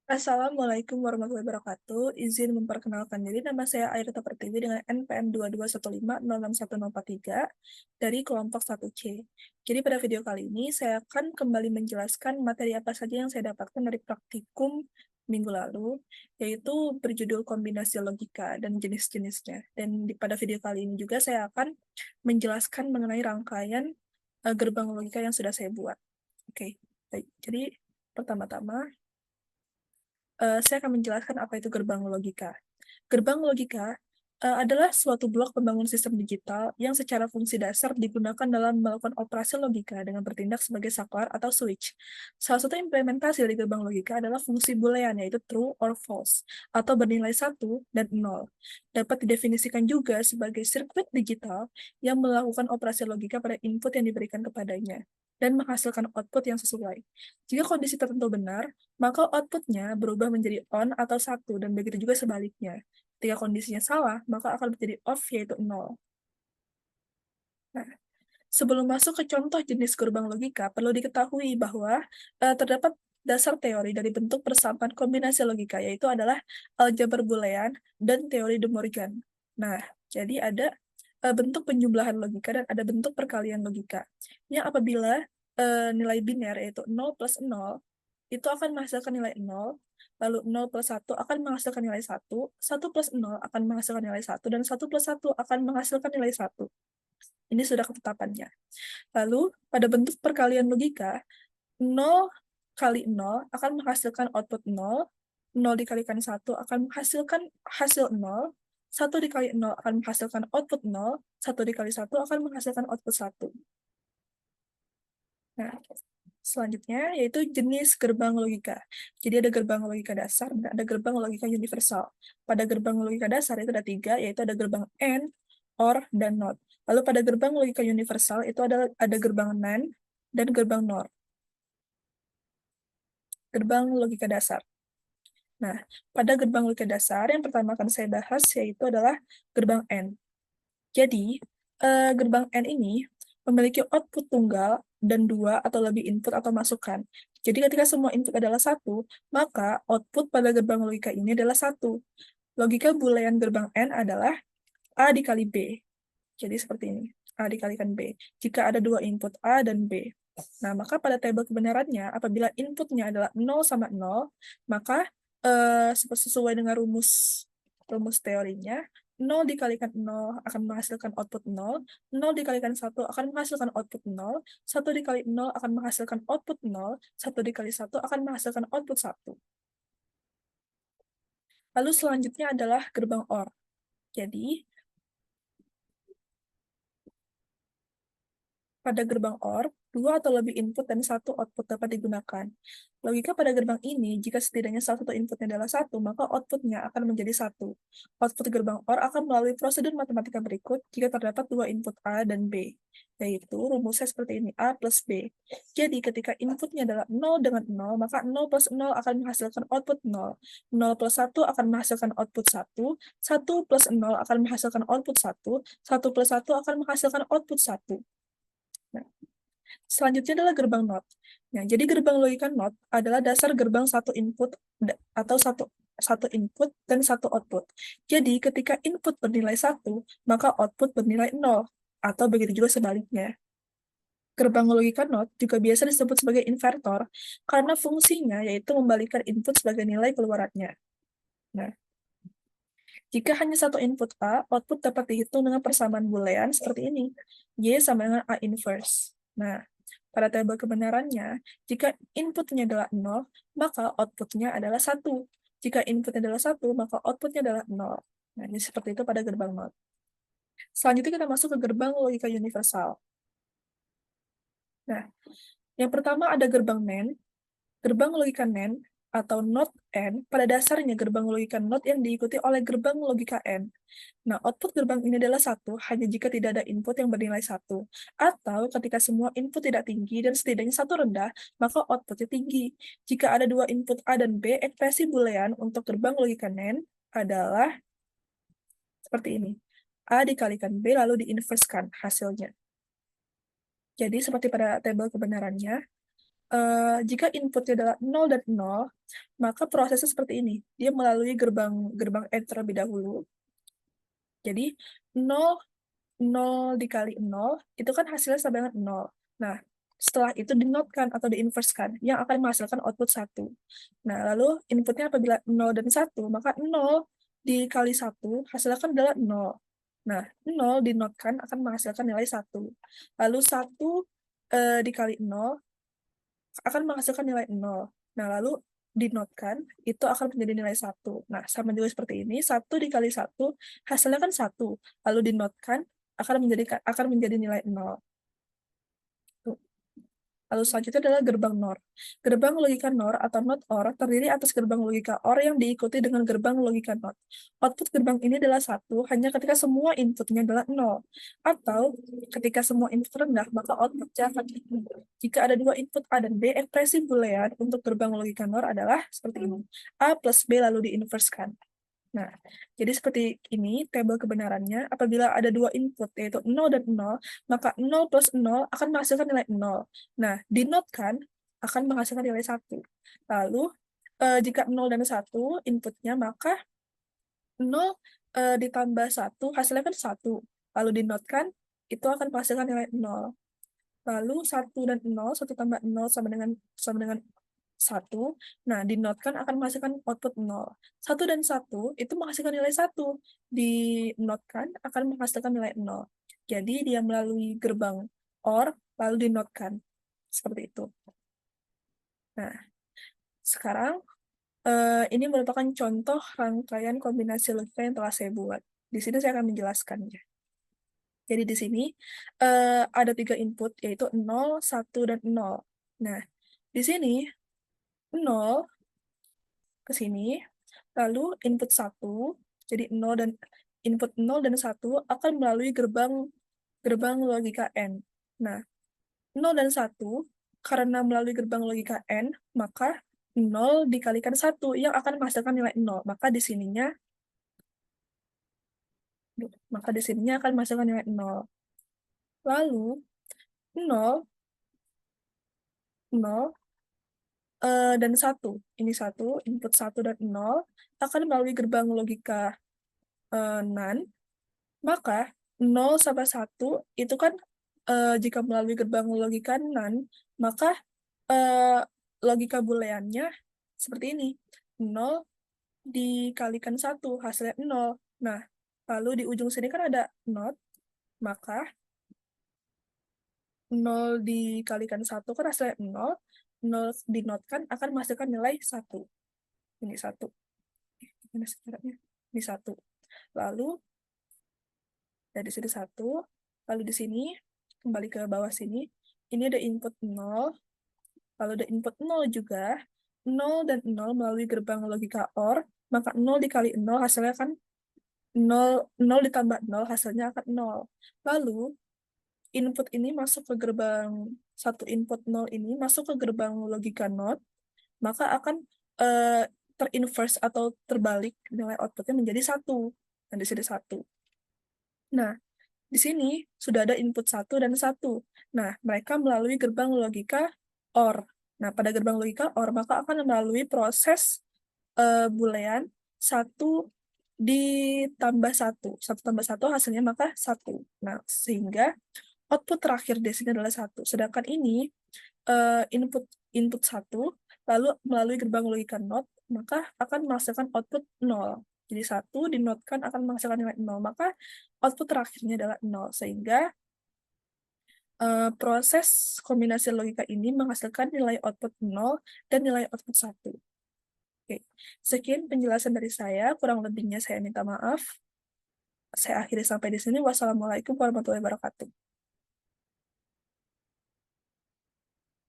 Assalamualaikum warahmatullahi wabarakatuh. Izin memperkenalkan diri, nama saya Airta Pertiwi dengan NPM 2215061043 dari kelompok 1C. Jadi pada video kali ini saya akan kembali menjelaskan materi apa saja yang saya dapatkan dari praktikum minggu lalu, yaitu berjudul kombinasi logika dan jenis-jenisnya. Dan pada video kali ini juga saya akan menjelaskan mengenai rangkaian gerbang logika yang sudah saya buat. Oke, baik. Jadi pertama-tama saya akan menjelaskan apa itu gerbang logika. Gerbang logika adalah suatu blok pembangun sistem digital yang secara fungsi dasar digunakan dalam melakukan operasi logika dengan bertindak sebagai saklar atau switch. Salah satu implementasi dari gerbang logika adalah fungsi boolean, yaitu true or false, atau bernilai 1 dan 0. Dapat didefinisikan juga sebagai sirkuit digital yang melakukan operasi logika pada input yang diberikan kepadanya dan menghasilkan output yang sesuai. Jika kondisi tertentu benar, maka outputnya berubah menjadi on atau 1, dan begitu juga sebaliknya. Ketika kondisinya salah, maka akan menjadi off, yaitu 0. Nah, sebelum masuk ke contoh jenis gerbang logika, perlu diketahui bahwa terdapat dasar teori dari bentuk persamaan kombinasi logika, yaitu adalah aljabar Boolean dan teori De Morgan. Nah, jadi ada bentuk penjumlahan logika dan ada bentuk perkalian logika. Yang apabila nilai biner, yaitu 0 plus 0, itu akan menghasilkan nilai 0, lalu 0 plus 1 akan menghasilkan nilai 1, 1 plus 0 akan menghasilkan nilai 1, dan 1 plus 1 akan menghasilkan nilai 1. Ini sudah ketetapannya. Lalu, pada bentuk perkalian logika, 0 kali 0 akan menghasilkan output 0, 0 dikalikan 1 akan menghasilkan hasil 0, 1 dikali 0 akan menghasilkan output 0, 1 dikali 1 akan menghasilkan output 1. Nah, selanjutnya yaitu jenis gerbang logika. Jadi ada gerbang logika dasar dan ada gerbang logika universal. Pada gerbang logika dasar itu ada 3, yaitu ada gerbang AND, OR, dan NOT. Lalu pada gerbang logika universal itu ada gerbang NAND dan gerbang NOR. Gerbang logika dasar. Nah, pada gerbang logika dasar yang pertama akan saya bahas yaitu adalah gerbang AND. Jadi, gerbang AND ini memiliki output tunggal dan 2 atau lebih input atau masukan. Jadi ketika semua input adalah 1, maka output pada gerbang logika ini adalah 1. Logika boolean gerbang AND adalah A dikali B. Jadi seperti ini, A dikalikan B. Jika ada 2 input A dan B. Nah, maka pada tabel kebenarannya, apabila inputnya adalah 0 sama 0, maka sesuai dengan rumus teorinya, 0 dikalikan 0 akan menghasilkan output 0, 0 dikalikan 1 akan menghasilkan output 0, 1 dikali 0 akan menghasilkan output 0, 1 dikali 1 akan menghasilkan output 1. Lalu selanjutnya adalah gerbang OR. Jadi, pada gerbang OR, 2 atau lebih input dan 1 output dapat digunakan. Logika pada gerbang ini, jika setidaknya salah satu inputnya adalah 1, maka outputnya akan menjadi 1. Output gerbang OR akan melalui prosedur matematika berikut jika terdapat 2 input A dan B, yaitu rumusnya seperti ini, A plus B. Jadi ketika inputnya adalah 0 dengan 0, maka 0 plus 0 akan menghasilkan output 0. 0 plus 1 akan menghasilkan output 1, 1 plus 0 akan menghasilkan output 1, 1 plus 1 akan menghasilkan output 1. Nah, selanjutnya adalah gerbang NOT. Nah, jadi gerbang logika NOT adalah dasar gerbang satu input atau satu input dan satu output. Jadi ketika input bernilai 1, maka output bernilai 0, atau begitu juga sebaliknya. Gerbang logika NOT juga biasa disebut sebagai invertor karena fungsinya yaitu membalikkan input sebagai nilai keluarannya. Nah, jika hanya satu input A, output dapat dihitung dengan persamaan boolean seperti ini. Y sama dengan A inverse. Nah, pada tabel kebenarannya, jika inputnya adalah 0, maka outputnya adalah 1. Jika inputnya adalah 1, maka outputnya adalah 0. Nah, ini seperti itu pada gerbang NOT. Selanjutnya kita masuk ke gerbang logika universal. Nah, yang pertama ada gerbang NAND. Gerbang logika NAND atau NOT AND, pada dasarnya gerbang logika NOT yang diikuti oleh gerbang logika AND. Nah, output gerbang ini adalah 1 hanya jika tidak ada input yang bernilai 1. Atau ketika semua input tidak tinggi dan setidaknya satu rendah, maka outputnya tinggi. Jika ada 2 input A dan B, ekspresi boolean untuk gerbang logika NAND adalah seperti ini. A dikalikan B lalu diinverskan hasilnya. Jadi seperti pada tabel kebenarannya, Jika inputnya adalah 0 dan 0, maka prosesnya seperti ini. Dia melalui gerbang gerbang AND terlebih dahulu. Jadi 0 dikali 0, itu kan hasilnya sama dengan 0. Nah, setelah itu dinotkan atau diinverskan, yang akan menghasilkan output 1. Nah, lalu inputnya apabila 0 dan 1, maka 0 dikali 1, hasilnya kan adalah 0. Nah, 0 dinotkan akan menghasilkan nilai 1. Lalu 1 dikali 0 akan menghasilkan nilai 0. Nah, lalu dinotkan, itu akan menjadi nilai 1. Nah, sama juga seperti ini, 1 dikali 1, hasilnya kan 1. Lalu dinotkan, akan menjadi nilai 0. Lalu selanjutnya adalah gerbang NOR. Gerbang logika NOR atau NOT OR terdiri atas gerbang logika OR yang diikuti dengan gerbang logika NOT. Output gerbang ini adalah 1 hanya ketika semua inputnya adalah 0. Atau ketika semua input rendah, maka outputnya akan tinggi. Jika ada dua input A dan B, ekspresi boolean untuk gerbang logika NOR adalah seperti ini. A plus B lalu diinverskan. Nah, jadi seperti ini tabel kebenarannya. Apabila ada dua input, yaitu 0 dan 0, maka 0 plus 0 akan menghasilkan nilai 0. Nah, dinotkan akan menghasilkan nilai 1. Lalu, jika 0 dan 1 inputnya, maka 0 ditambah 1, hasilnya kan 1. Lalu dinotkan, itu akan menghasilkan nilai 0. Lalu 1 dan 0, 1 tambah 0 sama dengan 1. Nah, dinotkan akan menghasilkan output 0. 1 dan 1 itu menghasilkan nilai 1. Dinotkan akan menghasilkan nilai 0. Jadi, dia melalui gerbang OR, lalu dinotkan. Seperti itu. Nah, sekarang ini merupakan contoh rangkaian kombinasi logika yang telah saya buat. Di sini saya akan menjelaskannya. Jadi di sini ada 3 input, yaitu 0, 1, dan 0. Nah, di sini 0 ke sini, lalu input 1, jadi 0 dan input 0 dan 1 akan melalui gerbang logika AND. Nah, 0 dan 1, karena melalui gerbang logika AND, maka 0 dikalikan 1 yang akan menghasilkan nilai 0. Maka di sininya akan menghasilkan nilai 0. Lalu 0, 0, dan 1. Ini 1, input 1 dan 0 akan melalui gerbang logika NAND. Maka 0 sampai 1 itu kan jika melalui gerbang logika NAND, maka logika booleannya seperti ini. 0 dikalikan 1, hasilnya 0. Nah, lalu di ujung sini kan ada NOT, maka 0 dikalikan 1 kan hasilnya 0. 0 dinotkan akan menghasilkan nilai 1. Ini 1. Gimana sih caranya? Ini 1. Lalu, dari sini 1. Lalu di sini, kembali ke bawah sini, ini ada input 0. Lalu ada input 0 juga. 0 dan 0 melalui gerbang logika OR, maka 0 dikali 0 hasilnya kan 0, 0 ditambah 0 hasilnya akan 0. Lalu, input ini masuk ke gerbang, satu input 0 ini masuk ke gerbang logika NOT, maka akan terinverse atau terbalik nilai outputnya menjadi 1. Nah, di sini 1. Nah, di sini sudah ada input 1 dan 1. Nah, mereka melalui gerbang logika OR. Nah, pada gerbang logika OR, maka akan melalui proses boolean 1 ditambah 1. 1 tambah 1 hasilnya maka 1. Nah, sehingga output terakhir di sini adalah 1. Sedangkan ini input input 1, lalu melalui gerbang logika NOT, maka akan menghasilkan output 0. Jadi 1 dinotkan akan menghasilkan nilai 0, maka output terakhirnya adalah 0. Sehingga proses kombinasi logika ini menghasilkan nilai output 0 dan nilai output 1. Oke, sekian penjelasan dari saya. Kurang lebihnya saya minta maaf. Saya akhiri sampai di sini. Wassalamualaikum warahmatullahi wabarakatuh.